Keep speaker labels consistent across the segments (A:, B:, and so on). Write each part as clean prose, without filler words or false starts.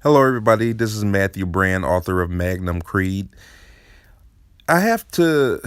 A: Hello, everybody. This is Matthew Brand, author of Magnum Creed. I have to,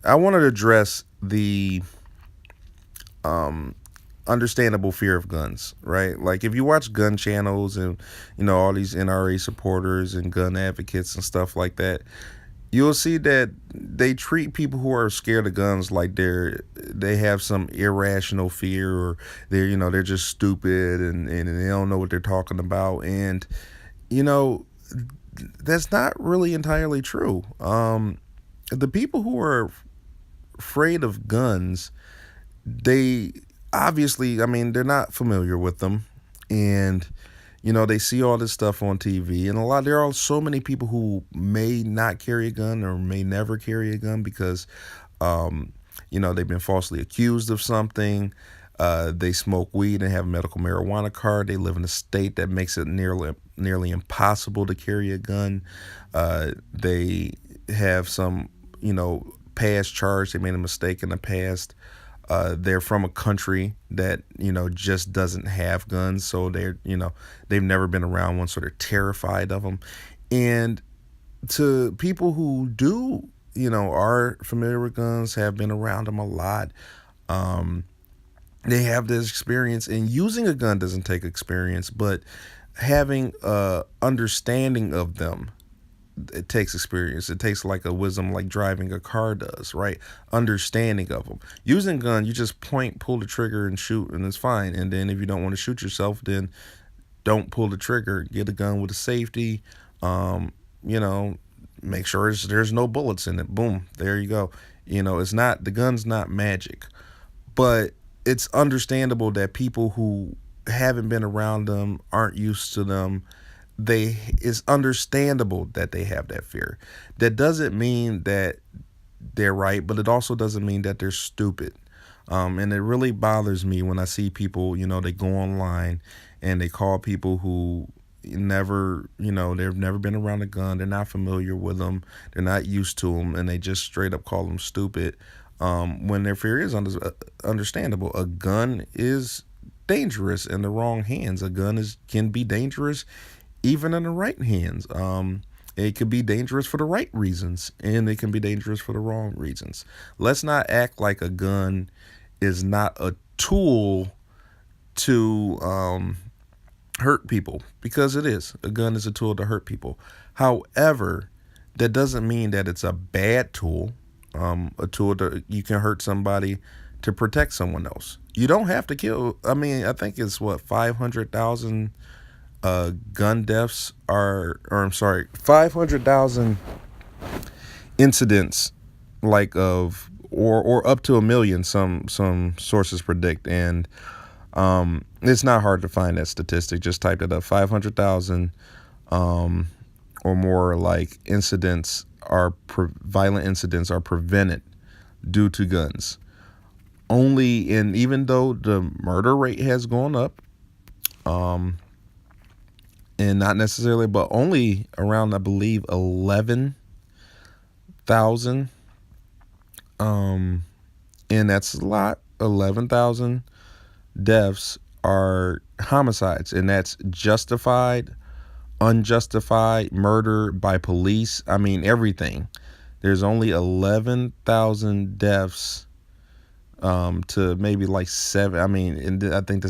A: I wanted to address the understandable fear of guns, right? Like, if you watch gun channels and, all these NRA supporters and gun advocates and stuff like that, you'll see that they treat people who are scared of guns like they have some irrational fear, or they're just stupid, and they don't know what they're talking about. And, you know, that's not really entirely true. The people who are afraid of guns, they obviously, I mean, they're not familiar with them, and they see all this stuff on TV, and there are so many people who may not carry a gun or may never carry a gun because, um, they've been falsely accused of something. They smoke weed and have a medical marijuana card. They live in a state that makes it nearly impossible to carry a gun. They have some, past charge. They made a mistake in the past. They're from a country that just doesn't have guns, so they've never been around one, so they're terrified of them. And to people who do, are familiar with guns, have been around them a lot, um, they have this experience. And using a gun doesn't take experience, but having a understanding of them, it takes experience. It takes like a wisdom, like driving a car does, right? Understanding of them. Using a gun, you just point, pull the trigger, and shoot, and it's fine. And then if you don't want to shoot yourself, then don't pull the trigger. Get a gun with a safety. Um, you know, Make sure there's no bullets in it. Boom, there you go. It's not, the gun's not magic, but it's understandable that people who haven't been around them, aren't used to them, it's understandable that they have that fear. That doesn't mean that they're right, but it also doesn't mean that they're stupid. And it really bothers me when I see people, they go online and they call people who they've never been around a gun, they're not familiar with them, they're not used to them, and they just straight up call them stupid. When their fear is understandable. A gun is dangerous in the wrong hands. A gun can be dangerous even in the right hands. It could be dangerous for the right reasons, and it can be dangerous for the wrong reasons. Let's not act like a gun is not a tool to hurt people, because it is. A gun is a tool to hurt people. However, that doesn't mean that it's a bad tool. A tool that you can hurt somebody to protect someone else. You don't have to kill. I mean, I think it's what, 500,000 gun deaths or I'm sorry, 500,000 incidents, like of or up to a million. Some sources predict, and it's not hard to find that statistic. Just type it up. 500,000 or more, like, violent incidents are prevented due to guns. And even though the murder rate has gone up, and not necessarily, but only around, I believe, 11,000, and that's a lot. 11,000 deaths are homicides, and that's justified, unjustified, murder by police. I mean, everything. There's only 11,000 deaths to maybe like seven. I mean, and I think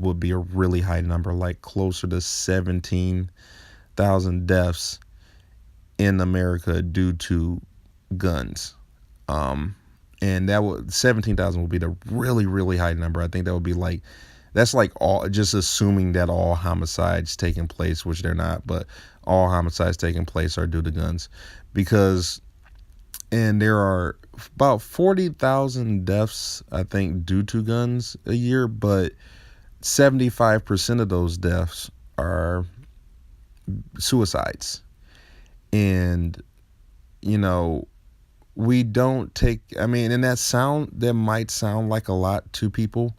A: would be a really high number, like closer to 17,000 deaths in America due to guns. And 17,000 would be the really, really high number. I think that would be like, that's like all, just assuming that all homicides taking place, which they're not, but all homicides taking place are due to guns. And there are about 40,000 deaths, I think, due to guns a year, but 75% of those deaths are suicides. And, we don't take, I mean, and that might sound like a lot to people,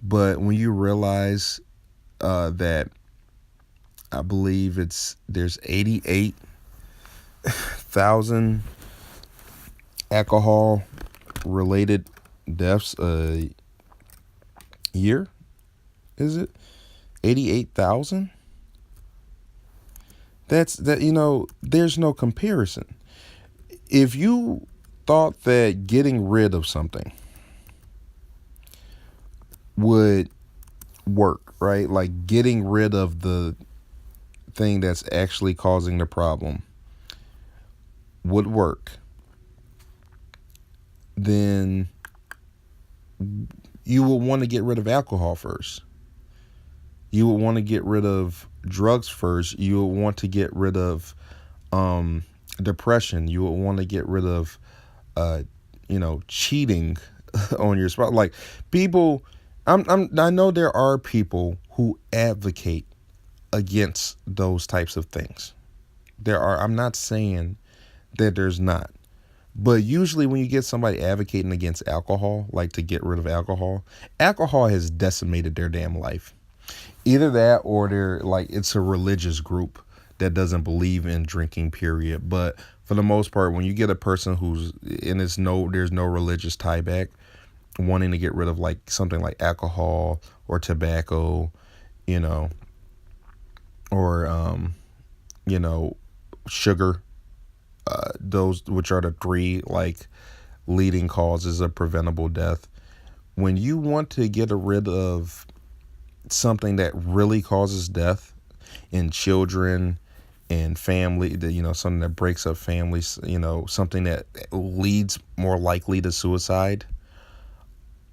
A: but when you realize that, I believe there's 88,000 alcohol related deaths a year, is it 88,000? there's no comparison. If you thought that getting rid of something would work, right? Like getting rid of the thing that's actually causing the problem would work, then you would want to get rid of alcohol first. You would want to get rid of drugs first. You would want to get rid of um, depression. You would want to get rid of, uh, cheating on your spouse. Like people, I know there are people who advocate against those types of things. There are. I'm not saying that there's not. But usually, when you get somebody advocating against alcohol, like to get rid of alcohol, alcohol has decimated their damn life. Either that or they're like, it's a religious group that doesn't believe in drinking, period. But for the most part, when you get a person who's, and there's no religious tie back, wanting to get rid of like something like alcohol or tobacco, you know, or, you know, sugar, those which are the three like leading causes of preventable death. When you want to get rid of something that really causes death in children and family, that something that breaks up families, something that leads more likely to suicide,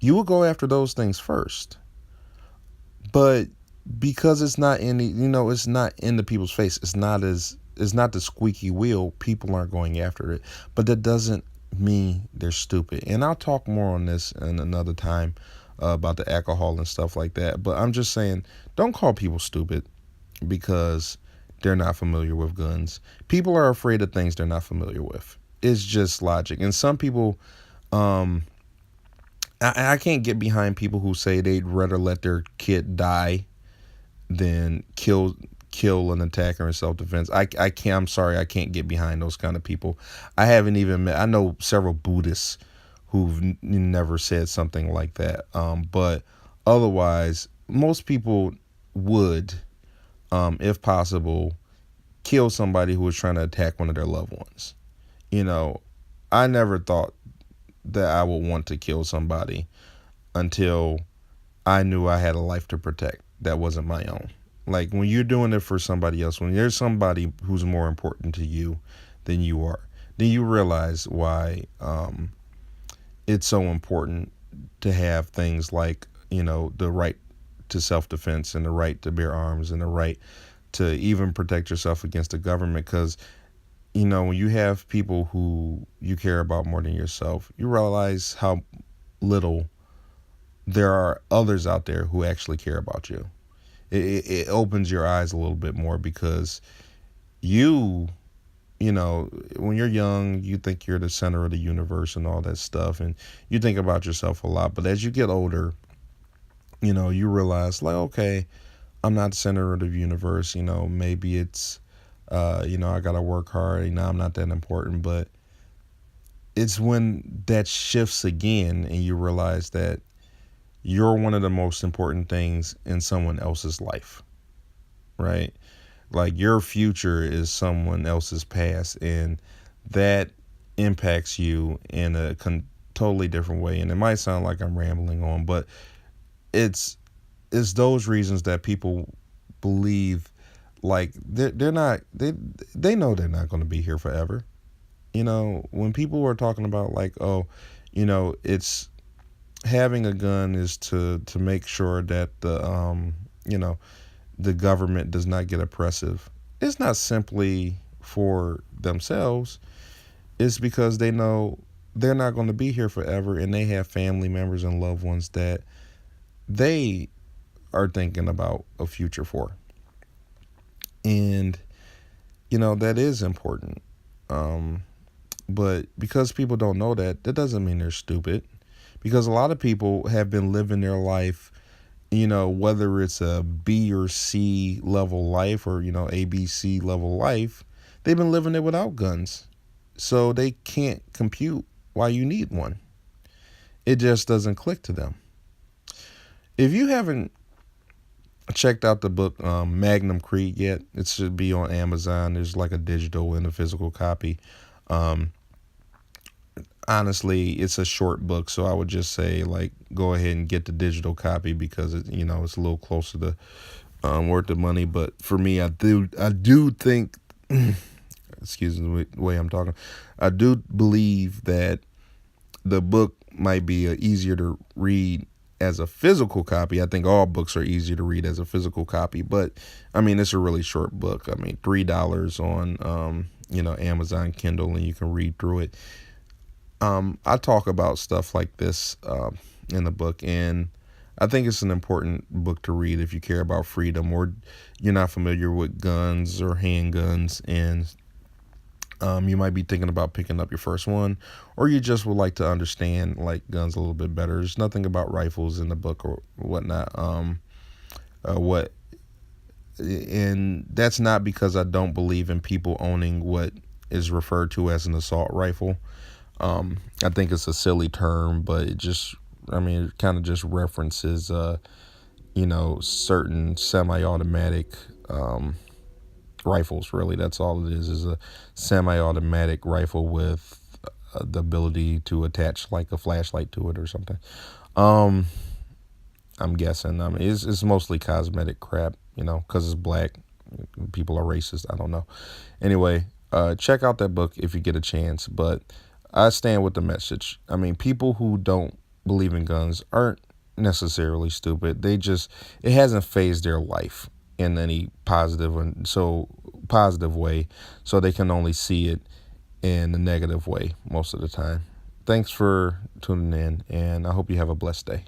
A: you will go after those things first. But because it's not in it's not in the people's face, it's not the squeaky wheel, people aren't going after it. But that doesn't mean they're stupid. And I'll talk more on this in another time, about the alcohol and stuff like that. But I'm just saying, don't call people stupid because they're not familiar with guns. People are afraid of things they're not familiar with. It's just logic. And some people, I can't get behind people who say they'd rather let their kid die than kill an attacker in self-defense. I can't. I'm sorry, I can't get behind those kind of people. I haven't even met. I know several Buddhists who've never said something like that. But otherwise, most people would, if possible, kill somebody who was trying to attack one of their loved ones. I never thought that I would want to kill somebody until I knew I had a life to protect that wasn't my own. Like when you're doing it for somebody else, when there's somebody who's more important to you than you are, then you realize why it's so important to have things like, the right to self-defense and the right to bear arms and the right to even protect yourself against the government. Because, when you have people who you care about more than yourself, you realize how little there are others out there who actually care about you. It opens your eyes a little bit more because you, when you're young, you think you're the center of the universe and all that stuff, and you think about yourself a lot. But as you get older, you realize, like, okay, I'm not the center of the universe. Maybe it's, I gotta work hard. I'm not that important. But it's when that shifts again, and you realize that you're one of the most important things in someone else's life, right? Like your future is someone else's past, and that impacts you in a totally different way. And it might sound like I'm rambling on, but it's those reasons that people believe like they're not they know they're not going to be here forever. When people are talking about like, oh, it's having a gun is to make sure that the government does not get oppressive. It's not simply for themselves. It's because they know they're not going to be here forever, and they have family members and loved ones that they are thinking about a future for. And that is important. But because people don't know that, that doesn't mean they're stupid. Because a lot of people have been living their life, whether it's a B or C level life or, ABC level life, they've been living it without guns. So they can't compute why you need one. It just doesn't click to them. If you haven't I checked out the book Magnum Creed yet. It should be on Amazon. There's like a digital and a physical copy. Um, Honestly, it's a short book, so I would just say like go ahead and get the digital copy because it's a little closer to worth the money. But for me, I do think, excuse the way I'm talking, I do believe that the book might be easier to read as a physical copy. I think all books are easier to read as a physical copy, but I mean it's a really short book. I mean $3 on Amazon Kindle, and you can read through it. I talk about stuff like this in the book, and I think it's an important book to read if you care about freedom or you're not familiar with guns or handguns, and you might be thinking about picking up your first one, or you just would like to understand like guns a little bit better. There's nothing about rifles in the book or whatnot. What And that's not because I don't believe in people owning what is referred to as an assault rifle. I think it's a silly term, but it kind of just references, certain semi-automatic rifles. Really, that's all it is a semi-automatic rifle with the ability to attach like a flashlight to it or something. Um, I'm guessing. I mean, it's mostly cosmetic crap, because it's black. People are racist. I don't know. Anyway, check out that book if you get a chance. But I stand with the message. I mean, people who don't believe in guns aren't necessarily stupid. It hasn't phased their life in any positive way, so they can only see it in a negative way most of the time. Thanks for tuning in, and I hope you have a blessed day.